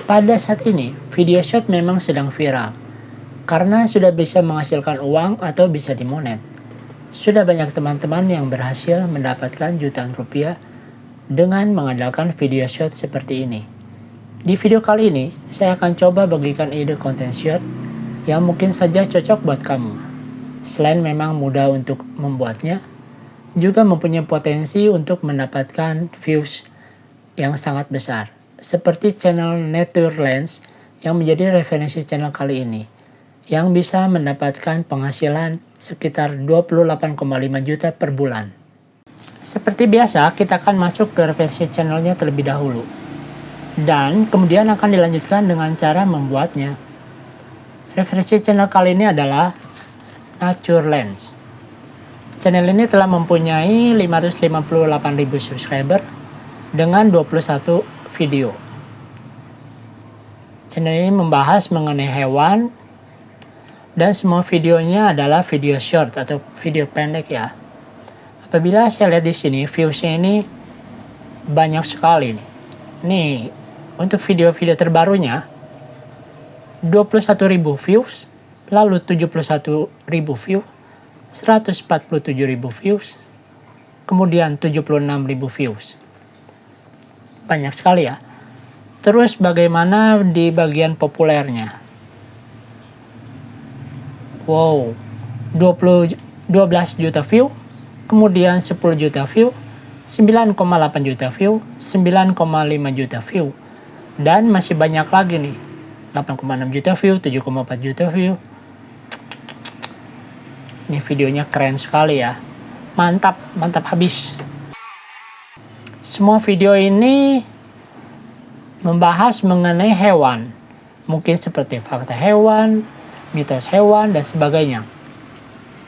Pada saat ini, video short memang sedang viral karena sudah bisa menghasilkan uang atau bisa dimonet. Sudah banyak teman-teman yang berhasil mendapatkan jutaan rupiah dengan mengandalkan video short seperti ini. Di video kali ini, saya akan coba bagikan ide konten short yang mungkin saja cocok buat kamu. Selain memang mudah untuk membuatnya, juga mempunyai potensi untuk mendapatkan views yang sangat besar. Seperti channel Naturelens yang menjadi referensi channel kali ini, yang bisa mendapatkan penghasilan sekitar 28,5 juta per bulan. Seperti biasa, kita akan masuk ke referensi channelnya terlebih dahulu. Dan kemudian akan dilanjutkan dengan cara membuatnya. Referensi channel kali ini adalah Naturelens. Channel ini telah mempunyai 558.000 subscriber dengan 21 video. Channel ini membahas mengenai hewan dan semua videonya adalah video short atau video pendek ya. Apabila saya lihat di sini viewsnya ini banyak sekali nih. Nih untuk video-video terbarunya 21.000 views, lalu 71.000 views, 147.000 views, kemudian 76.000 views. Banyak sekali ya. Terus bagaimana di bagian populernya? Wow, 12 juta view, kemudian 10 juta view, 9,8 juta view, 9,5 juta view, dan masih banyak lagi nih, 8,6 juta view, 7,4 juta view. Ini videonya keren sekali ya, mantap habis. Semua video ini membahas mengenai hewan, mungkin seperti fakta hewan, mitos hewan, dan sebagainya.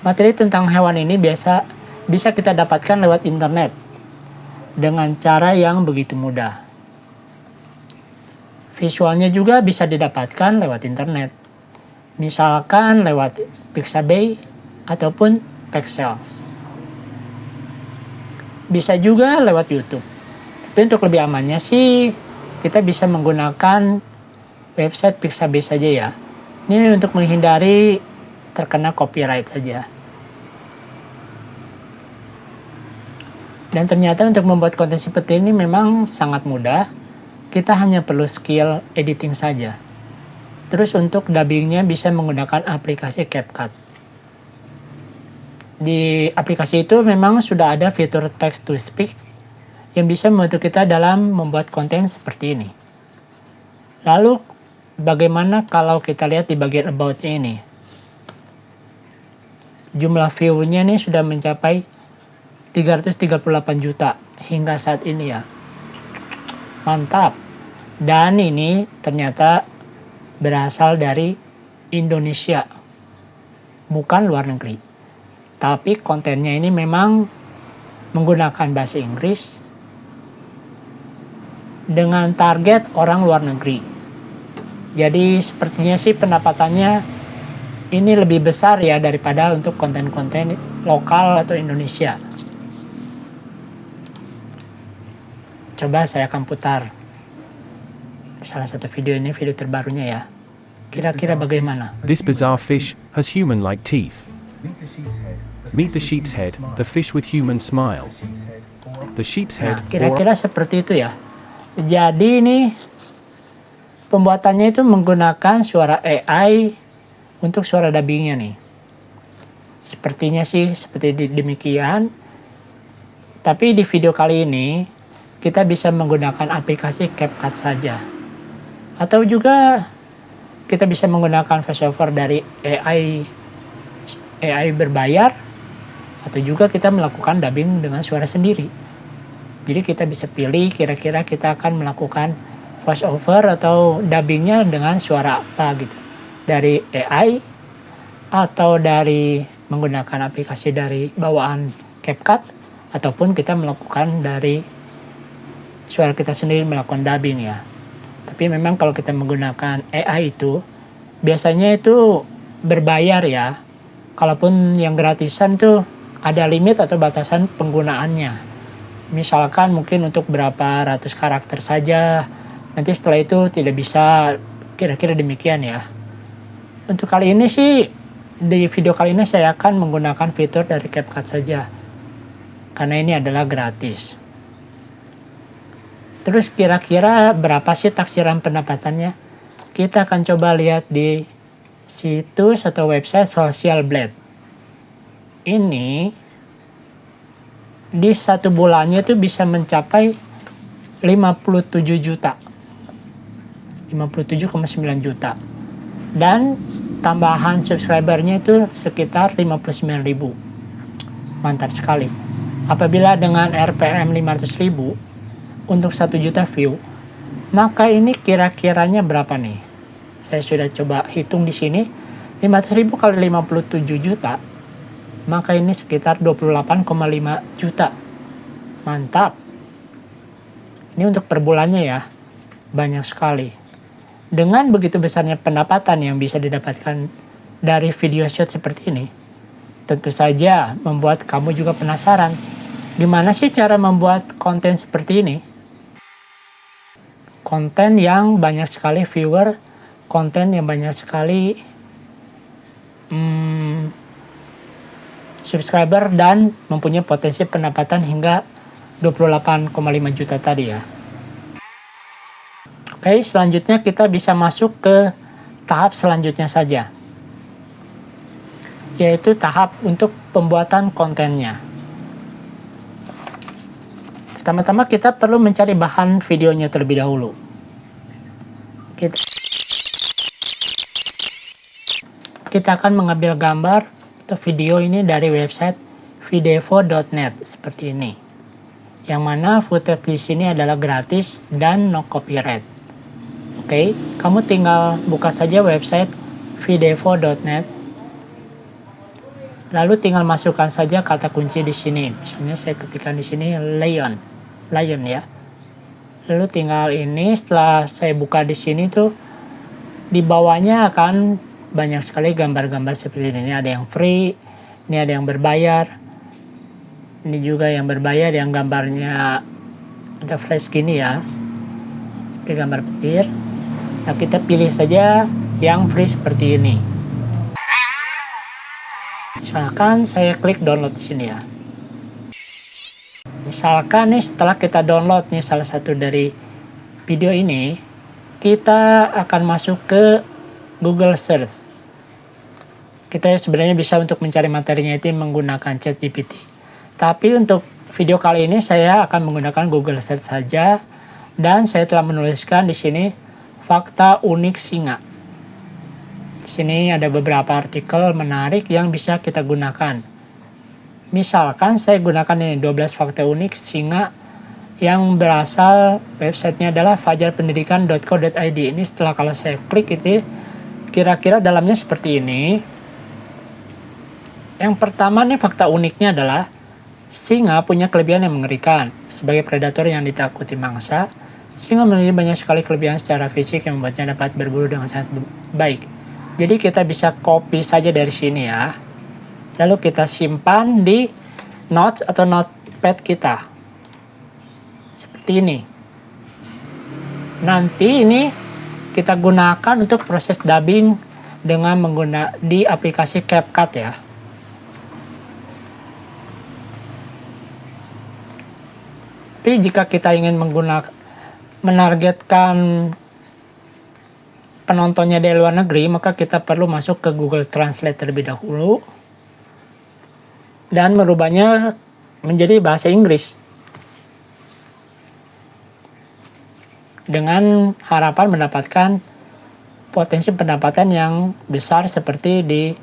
Materi tentang hewan ini bisa kita dapatkan lewat internet dengan cara yang begitu mudah. Visualnya juga bisa didapatkan lewat internet, misalkan lewat Pixabay ataupun Pexels. Bisa juga lewat YouTube. Tapi untuk lebih amannya sih, kita bisa menggunakan website Pixabay saja ya. Ini untuk menghindari terkena copyright saja. Dan ternyata untuk membuat konten seperti ini memang sangat mudah. Kita hanya perlu skill editing saja. Terus untuk dubbingnya bisa menggunakan aplikasi CapCut. Di aplikasi itu memang sudah ada fitur text to speech yang bisa membantu kita dalam membuat konten seperti ini. Lalu bagaimana kalau kita lihat di bagian about-nya ini? Jumlah view-nya ini sudah mencapai 338 juta hingga saat ini ya. Mantap. Dan ini ternyata berasal dari Indonesia, bukan luar negeri. Tapi kontennya ini memang menggunakan bahasa Inggris dengan target orang luar negeri. Jadi sepertinya sih pendapatannya ini lebih besar ya daripada untuk konten-konten lokal atau Indonesia. Coba saya akan putar salah satu video ini, video terbarunya ya. Kira-kira bagaimana? This bizarre fish has human-like teeth. Meet the sheep's head, the fish with human smile. The sheep's head. Nah, kira-kira seperti itu ya. Jadi ini pembuatannya itu menggunakan suara AI untuk suara dubbingnya nih. Sepertinya sih seperti demikian. Tapi di video kali ini kita bisa menggunakan aplikasi CapCut saja. Atau juga kita bisa menggunakan voiceover dari AI berbayar, atau juga kita melakukan dubbing dengan suara sendiri. Jadi kita bisa pilih kira-kira kita akan melakukan voiceover atau dubbingnya dengan suara apa gitu, dari AI atau dari menggunakan aplikasi dari bawaan CapCut, ataupun kita melakukan dari suara kita sendiri melakukan dubbing ya. Tapi memang kalau kita menggunakan AI itu biasanya itu berbayar ya. Kalaupun yang gratisan tuh ada limit atau batasan penggunaannya. Misalkan mungkin untuk berapa ratus karakter saja, Nanti setelah itu tidak bisa, kira-kira demikian ya. Untuk kali ini sih, di video kali ini saya akan menggunakan fitur dari CapCut saja, karena ini adalah gratis. Terus kira-kira berapa sih taksiran pendapatannya? Kita akan coba lihat di situs atau website Social Blade. Ini di 1 bulannya itu bisa mencapai 57 juta. 57,9 juta. Dan tambahan subscribernya itu sekitar 59.000. Mantap sekali. Apabila dengan RPM 500.000 untuk 1 juta view, maka ini kira-kiranya berapa nih? Saya sudah coba hitung di sini. 500.000 kali 57 juta, maka ini sekitar 28,5 juta. Mantap. Ini untuk per bulannya ya. Banyak sekali. Dengan begitu besarnya pendapatan yang bisa didapatkan dari video shoot seperti ini, tentu saja membuat kamu juga penasaran. Gimana sih cara membuat konten seperti ini? Konten yang banyak sekali viewer, konten yang banyak sekali subscriber, dan mempunyai potensi pendapatan hingga 28,5 juta tadi ya. Oke, selanjutnya kita bisa masuk ke tahap selanjutnya saja, yaitu tahap untuk pembuatan kontennya. Pertama-tama kita perlu mencari bahan videonya terlebih dahulu. Kita akan mengambil gambar atau video ini dari website videvo.net seperti ini, yang mana footage di sini adalah gratis dan no copyright. Oke, kamu tinggal buka saja website videvo.net, lalu tinggal masukkan saja kata kunci di sini. Misalnya saya ketikkan di sini lion ya. Lalu tinggal ini, setelah saya buka di sini tuh, di bawahnya akan banyak sekali gambar-gambar seperti ini. Ini ada yang free, ini ada yang berbayar, ini juga yang berbayar, yang gambarnya ada flash gini ya, seperti gambar petir. Nah, kita pilih saja yang free seperti ini. Misalkan saya klik download di sini ya. Misalkan nih setelah kita download nih salah satu dari video ini, kita akan masuk ke Google Search. Kita sebenarnya bisa untuk mencari materinya itu menggunakan ChatGPT. Tapi untuk video kali ini saya akan menggunakan Google Search saja, dan saya telah menuliskan di sini fakta unik singa. Di sini ada beberapa artikel menarik yang bisa kita gunakan. Misalkan saya gunakan ini 12 fakta unik singa yang berasal websitenya adalah fajarpendidikan.co.id. Ini setelah kalau saya klik itu kira-kira dalamnya seperti ini. Yang pertama nih, fakta uniknya adalah singa punya kelebihan yang mengerikan. Sebagai predator yang ditakuti mangsa, singa memiliki banyak sekali kelebihan secara fisik yang membuatnya dapat berburu dengan sangat baik. Jadi kita bisa copy saja dari sini ya. Lalu kita simpan di notes atau notepad kita. Seperti ini. Nanti ini kita gunakan untuk proses dubbing dengan menggunakan di aplikasi CapCut ya. Tapi jika kita ingin menargetkan penontonnya dari luar negeri, maka kita perlu masuk ke Google Translate terlebih dahulu dan merubahnya menjadi bahasa Inggris dengan harapan mendapatkan potensi pendapatan yang besar seperti di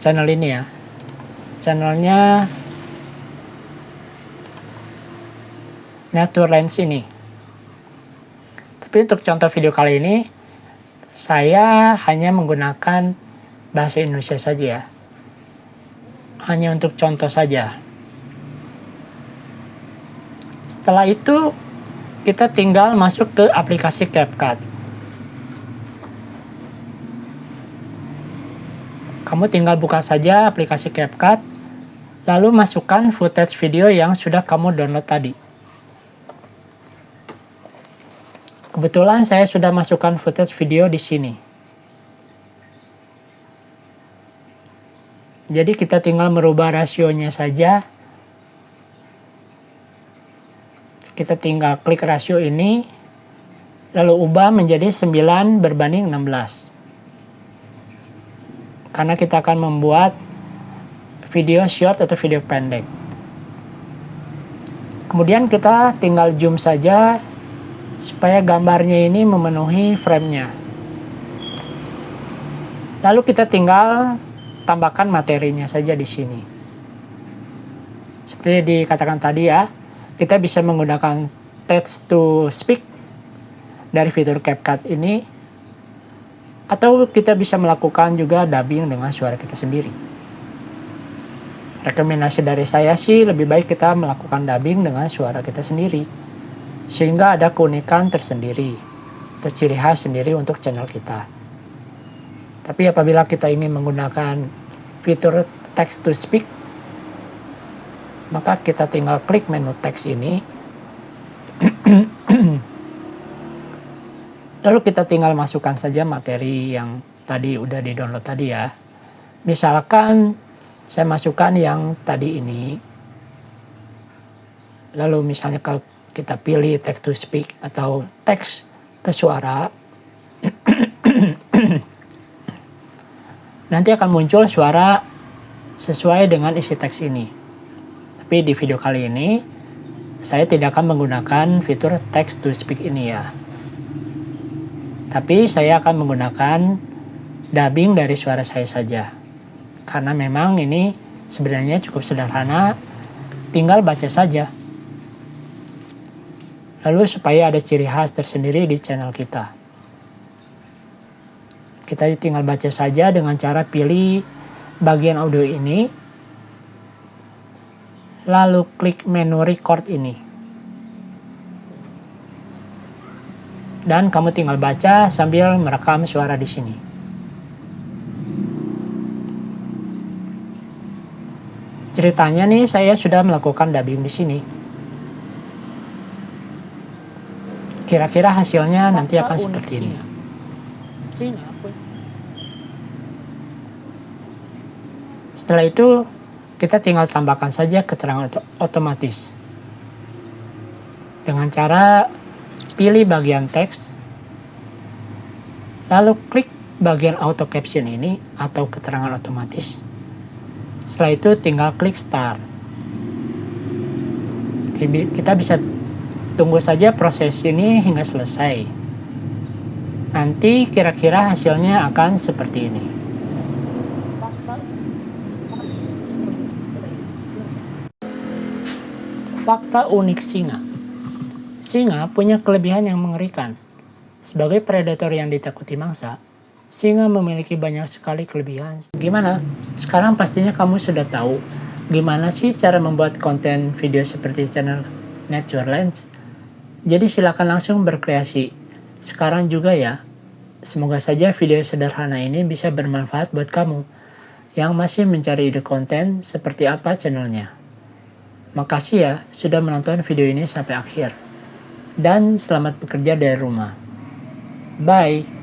channel ini ya. Channelnya Naturlens ini. Tapi untuk contoh video kali ini saya hanya menggunakan bahasa Indonesia saja ya. Hanya untuk contoh saja. Setelah itu kita tinggal masuk ke aplikasi CapCut. Kamu tinggal buka saja aplikasi CapCut, lalu masukkan footage video yang sudah kamu download tadi. Kebetulan saya sudah masukkan footage video di sini. Jadi kita tinggal merubah rasionya saja. Kita tinggal klik rasio ini, lalu ubah menjadi 9:16. Karena kita akan membuat video short atau video pendek. Kemudian kita tinggal zoom saja supaya gambarnya ini memenuhi frame-nya. Lalu kita tinggal tambahkan materinya saja di sini. Seperti dikatakan tadi ya, kita bisa menggunakan text to speak dari fitur CapCut ini, atau kita bisa melakukan juga dubbing dengan suara kita sendiri. Rekomendasi dari saya sih lebih baik kita melakukan dubbing dengan suara kita sendiri, sehingga ada keunikan tersendiri atau ciri khas sendiri untuk channel kita. Tapi apabila kita ingin menggunakan fitur text to speak, maka kita tinggal klik menu teks ini. Lalu kita tinggal masukkan saja materi yang tadi udah di-download tadi ya. Misalkan saya masukkan yang tadi ini. Lalu misalnya kalau kita pilih text to speak atau teks ke suara, nanti akan muncul suara sesuai dengan isi teks ini. Tapi di video kali ini, saya tidak akan menggunakan fitur text to speak ini ya. Tapi saya akan menggunakan dubbing dari suara saya saja. Karena memang ini sebenarnya cukup sederhana, tinggal baca saja. Lalu supaya ada ciri khas tersendiri di channel kita. Kita tinggal baca saja dengan cara pilih bagian audio ini, lalu klik menu record ini. Dan kamu tinggal baca sambil merekam suara di sini. Ceritanya nih saya sudah melakukan dubbing di sini. Kira-kira hasilnya nanti akan seperti ini. Setelah itu kita tinggal tambahkan saja keterangan otomatis dengan cara pilih bagian teks, lalu klik bagian auto caption ini atau keterangan otomatis. Setelah itu tinggal klik start. Kita bisa tunggu saja proses ini hingga selesai. Nanti kira-kira hasilnya akan seperti ini. Fakta unik singa. Singa punya kelebihan yang mengerikan. Sebagai predator yang ditakuti mangsa, singa memiliki banyak sekali kelebihan. Gimana? Sekarang pastinya kamu sudah tahu gimana sih cara membuat konten video seperti channel Naturalens. Jadi silakan langsung berkreasi sekarang juga ya. Semoga saja video sederhana ini bisa bermanfaat buat kamu yang masih mencari ide konten seperti apa channelnya. Makasih ya sudah menonton video ini sampai akhir. Dan selamat bekerja dari rumah. Bye.